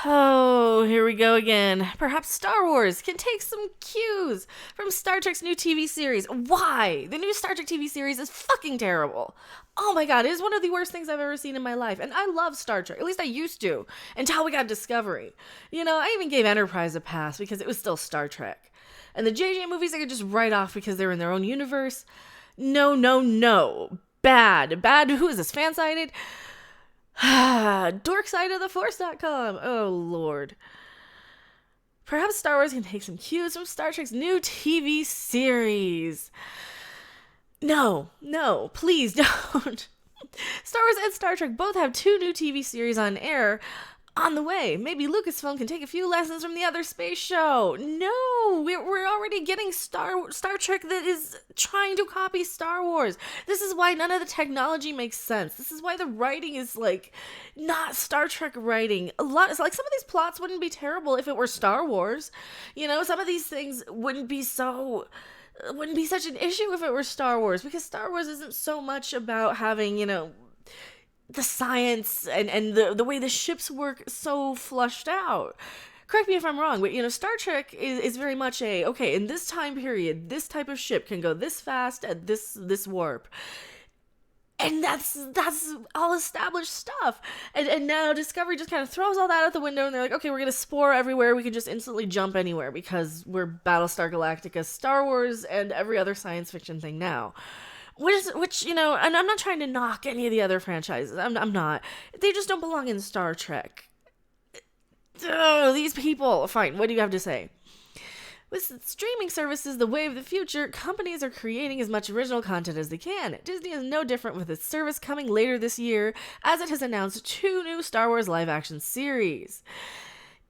Oh, here we go again. Perhaps Star Wars can take some cues from Star Trek's new TV series. Why? The new Star Trek TV series is fucking terrible. Oh my god, it is one of the worst things I've ever seen in my life. And I love Star Trek. At least I used to. Until we got Discovery. You know, I even gave Enterprise a pass because it was still Star Trek. And the JJ movies I could just write off because they're in their own universe. No, no, no. Bad. Bad. Who is this? Fan-sided? Dorksideoftheforce.com. Oh, Lord. Perhaps Star Wars can take some cues from Star Trek's new TV series. No, please don't. Star Wars and Star Trek both have 2 new TV series on air on the way. Maybe Lucasfilm can take a few lessons from the other space show. No, we're already getting Star Trek that is trying to copy Star Wars. This is why none of the technology makes sense. This is why the writing is like not Star Trek writing. It's like some of these plots wouldn't be terrible if it were Star Wars. You know, some of these things wouldn't be such an issue if it were Star Wars, because Star Wars isn't so much about having, you know, the science and the way the ships work so flushed out. Correct me if I'm wrong, but, you know, Star Trek is very much okay, in this time period, this type of ship can go this fast at this warp. And that's all established stuff. And now Discovery just kind of throws all that out the window, and they're like, okay, we're going to spore everywhere. We can just instantly jump anywhere because we're Battlestar Galactica, Star Wars, and every other science fiction thing now. Which, you know, and I'm not trying to knock any of the other franchises. I'm not. They just don't belong in Star Trek. Oh, these people. Fine, what do you have to say? With streaming services the way of the future, companies are creating as much original content as they can. Disney is no different with its service coming later this year, as it has announced 2 new Star Wars live-action series.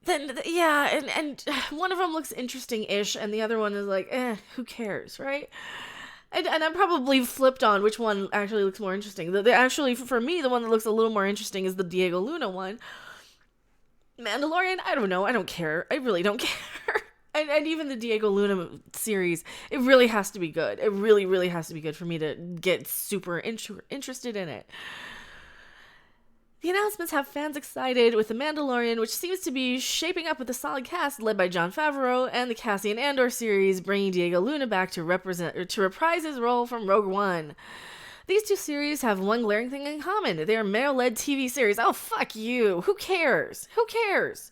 Then, yeah, and one of them looks interesting-ish, and the other one is like, who cares, right? And I'm probably flipped on which one actually looks more interesting. Actually, for me, the one that looks a little more interesting is the Diego Luna one. Mandalorian, I don't know. I don't care. I really don't care. And even the Diego Luna series, it really has to be good. It really, really has to be good for me to get super interested in it. The announcements have fans excited with The Mandalorian, which seems to be shaping up with a solid cast led by Jon Favreau, and the Cassian Andor series bringing Diego Luna back to reprise his role from Rogue One. These 2 series have one glaring thing in common. They are male-led TV series. Oh, fuck you. Who cares? Who cares?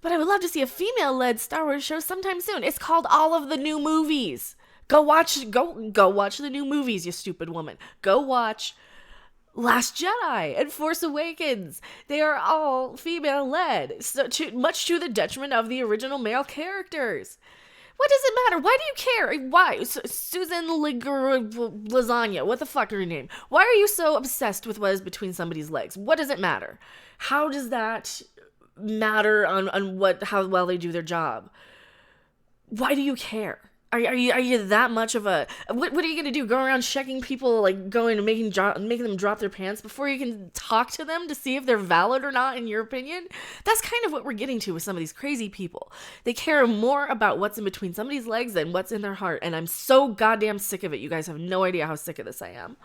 But I would love to see a female-led Star Wars show sometime soon. It's called All of the New Movies. Go watch the new movies, you stupid woman. Go watch Last Jedi and Force Awakens. They are all female-led, so much to the detriment of the original male characters. What does it matter? Why do you care? Why? Susan Lasagna, what the fuck are her name? Why are you so obsessed with what is between somebody's legs? What does it matter? How does that matter on how well they do their job? Why do you care? Are you that much of a... What are you going to do? Go around checking people, like going and making them drop their pants before you can talk to them to see if they're valid or not in your opinion? That's kind of what we're getting to with some of these crazy people. They care more about what's in between somebody's legs than what's in their heart. And I'm so goddamn sick of it. You guys have no idea how sick of this I am.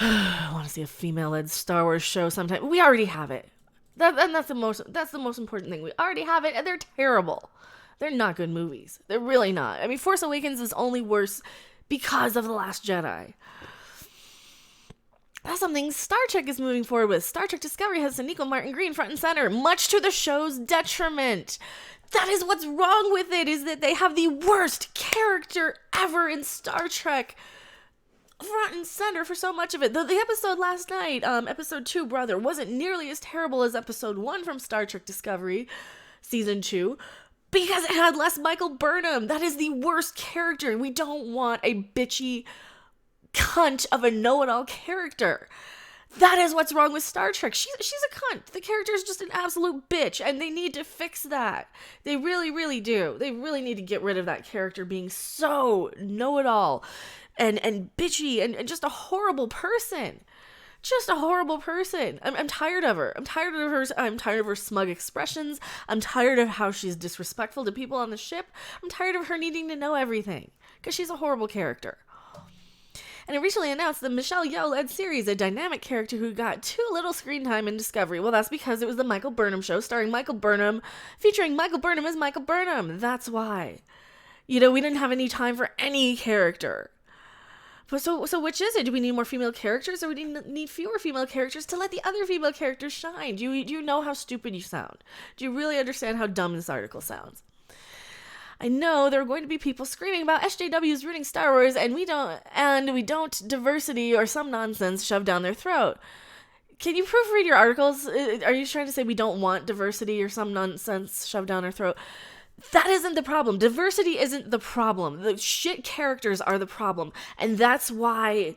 I want to see a female-led Star Wars show sometime. We already have it. That's the most important thing. We already have it, and they're terrible. They're not good movies. They're really not. I mean, Force Awakens is only worse because of The Last Jedi. That's something Star Trek is moving forward with. Star Trek Discovery has Sonequa Martin Green front and center, much to the show's detriment. That is what's wrong with it, is that they have the worst character ever in Star Trek front and center for so much of it. The episode last night, episode 2, Brother, wasn't nearly as terrible as episode 1 from Star Trek Discovery, season 2, because it had less Michael Burnham. That is the worst character. We don't want a bitchy cunt of a know-it-all character. That is what's wrong with Star Trek. She's a cunt. The character is just an absolute bitch, and they need to fix that. They really, really do. They really need to get rid of that character being so know-it-all and bitchy and just a horrible person. Just a horrible person. I'm tired of her. I'm tired of her smug expressions. I'm tired of how she's disrespectful to people on the ship. I'm tired of her needing to know everything, because she's a horrible character. And it recently announced the Michelle Yeoh-led series, a dynamic character who got too little screen time in Discovery. Well, that's because it was the Michael Burnham show starring Michael Burnham, featuring Michael Burnham as Michael Burnham. That's why. We didn't have any time for any character. But so which is it? Do we need more female characters, or we need fewer female characters to let the other female characters shine? Do you know how stupid you sound? Do you really understand how dumb this article sounds? I know there are going to be people screaming about SJWs ruining Star Wars, and we don't diversity or some nonsense shoved down their throat. Can you proofread your articles? Are you trying to say we don't want diversity or some nonsense shoved down our throat? That isn't the problem. Diversity isn't the problem. The shit characters are the problem. And that's why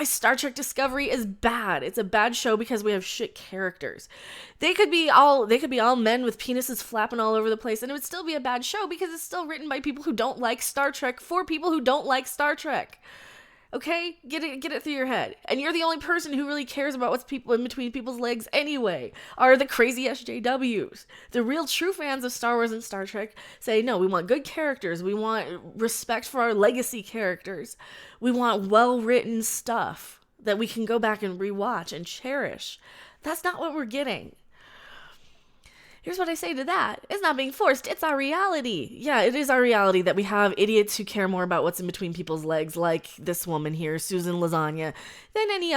Star Trek Discovery is bad. It's a bad show because we have shit characters. They could be all men with penises flapping all over the place, and it would still be a bad show because it's still written by people who don't like Star Trek for people who don't like Star Trek. Okay? Get it through your head. And you're the only person who really cares about what's in between people's legs anyway, are the crazy SJWs. The real true fans of Star Wars and Star Trek say, no, we want good characters. We want respect for our legacy characters. We want well-written stuff that we can go back and rewatch and cherish. That's not what we're getting. Here's what I say to that. It's not being forced. It's our reality. Yeah, it is our reality that we have idiots who care more about what's in between people's legs, like this woman here, Susan Lasagna, than any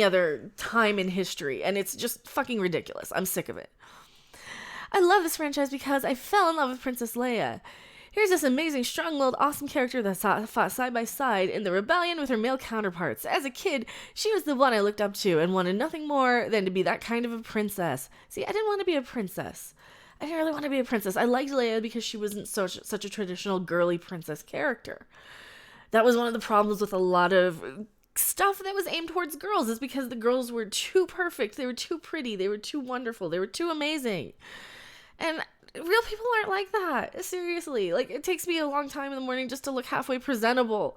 other time in history. And it's just fucking ridiculous. I'm sick of it. I love this franchise because I fell in love with Princess Leia. Here's this amazing, strong-willed, awesome character that fought side by side in the rebellion with her male counterparts. As a kid, she was the one I looked up to and wanted nothing more than to be that kind of a princess. See, I didn't want to be a princess. I didn't really want to be a princess. I liked Leia because she wasn't such a traditional girly princess character. That was one of the problems with a lot of stuff that was aimed towards girls, is because the girls were too perfect. They were too pretty. They were too wonderful. They were too amazing. And real people aren't like that. Seriously. Like, it takes me a long time in the morning just to look halfway presentable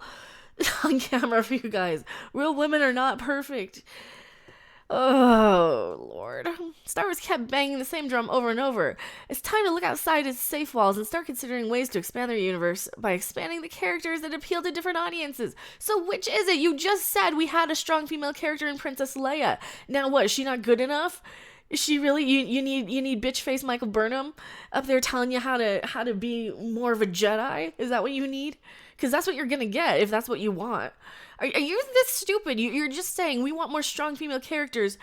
on camera for you guys. Real women are not perfect. Oh, Lord. Star Wars kept banging the same drum over and over. It's time to look outside its safe walls and start considering ways to expand their universe by expanding the characters that appeal to different audiences. So which is it? You just said we had a strong female character in Princess Leia. Now what? Is she not good enough? Is she really? You need bitch face Michael Burnham up there telling you how to be more of a Jedi? Is that what you need? Because that's what you're gonna get if that's what you want. Are you this stupid? You're just saying we want more strong female characters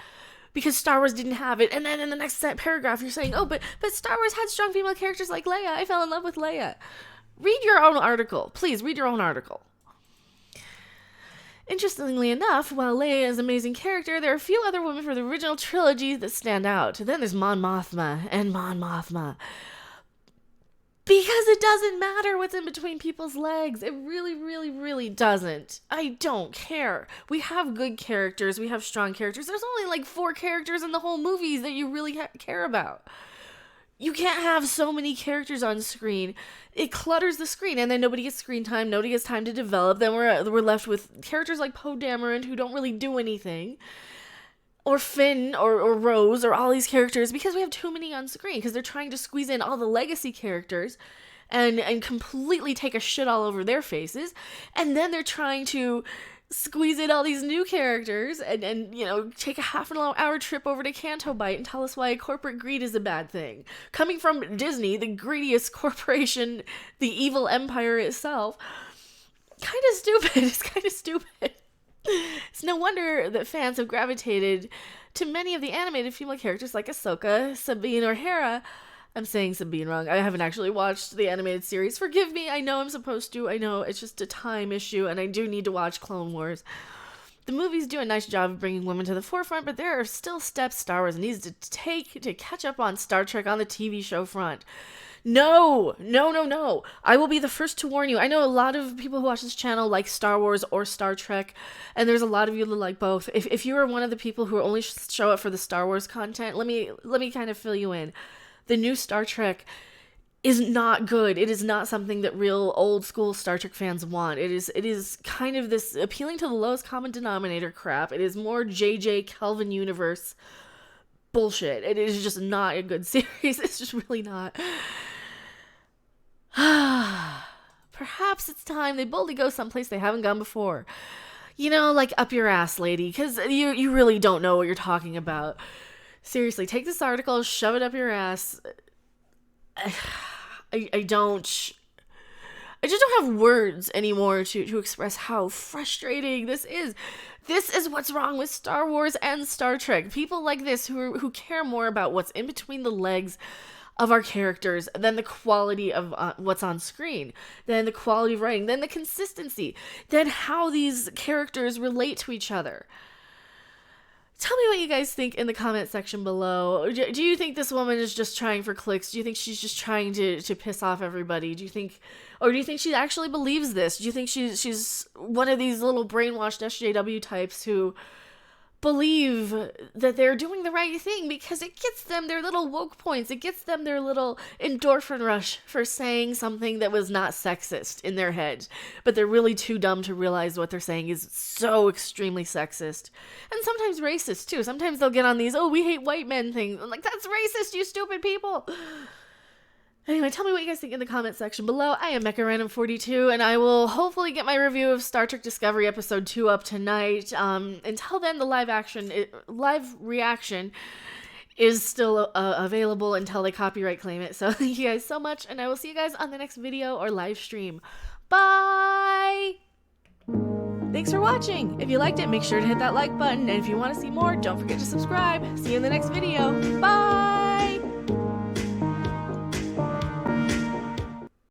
because Star Wars didn't have it, and then in the next paragraph you're saying, oh, but Star Wars had strong female characters like Leia. I fell in love with Leia. Read your own article, please. Read your own article. Interestingly enough, while Leia is an amazing character, there are a few other women from the original trilogy that stand out. Then there's Mon Mothma and Mon Mothma. Because it doesn't matter what's in between people's legs. It really, really, really doesn't. I don't care. We have good characters. We have strong characters. There's only like 4 characters in the whole movies that you really care about. You can't have so many characters on screen. It clutters the screen, and then nobody gets screen time. Nobody gets time to develop. Then we're left with characters like Poe Dameron who don't really do anything, or Finn, or Rose, or all these characters, because we have too many on screen. Because they're trying to squeeze in all the legacy characters, and completely take a shit all over their faces, and then they're trying to squeeze in all these new characters and take a half an hour trip over to Canto Bight and tell us why corporate greed is a bad thing. Coming from Disney, the greediest corporation, the evil empire itself. Kind of stupid. It's kind of stupid. It's no wonder that fans have gravitated to many of the animated female characters like Ahsoka, Sabine, or Hera. I'm saying Sabine wrong. I haven't actually watched the animated series. Forgive me. I know I'm supposed to. I know it's just a time issue, and I do need to watch Clone Wars. The movies do a nice job of bringing women to the forefront, but there are still steps Star Wars needs to take to catch up on Star Trek on the TV show front. No. I will be the first to warn you. I know a lot of people who watch this channel like Star Wars or Star Trek, and there's a lot of you that like both. If you are one of the people who only show up for the Star Wars content, let me kind of fill you in. The new Star Trek is not good. It is not something that real old school Star Trek fans want. It is kind of this appealing to the lowest common denominator crap. It is more JJ Kelvin universe bullshit. It is just not a good series. It's just really not. Perhaps it's time they boldly go someplace they haven't gone before. You know, like up your ass, lady, because you really don't know what you're talking about. Seriously, take this article, shove it up your ass. I just don't have words anymore to express how frustrating this is. This is what's wrong with Star Wars and Star Trek. People like this who care more about what's in between the legs of our characters than the quality of what's on screen, than the quality of writing, than the consistency, than how these characters relate to each other. Tell me what you guys think in the comment section below. Do you think this woman is just trying for clicks? Do you think she's just trying to piss off everybody? Do you think she actually believes this? Do you think she's one of these little brainwashed SJW types who believe that they're doing the right thing because it gets them their little woke points? It gets them their little endorphin rush for saying something that was not sexist in their head, but they're really too dumb to realize what they're saying is so extremely sexist and sometimes racist too. Sometimes they'll get on these, we hate white men things. I'm like, that's racist, you stupid people. Anyway, tell me what you guys think in the comment section below. I am Mecha Random 42, and I will hopefully get my review of Star Trek Discovery Episode 2 up tonight. Until then, the live reaction is still available until they copyright claim it. So thank you guys so much, and I will see you guys on the next video or live stream. Bye! Thanks for watching. If you liked it, make sure to hit that like button, and if you want to see more, don't forget to subscribe. See you in the next video. Bye!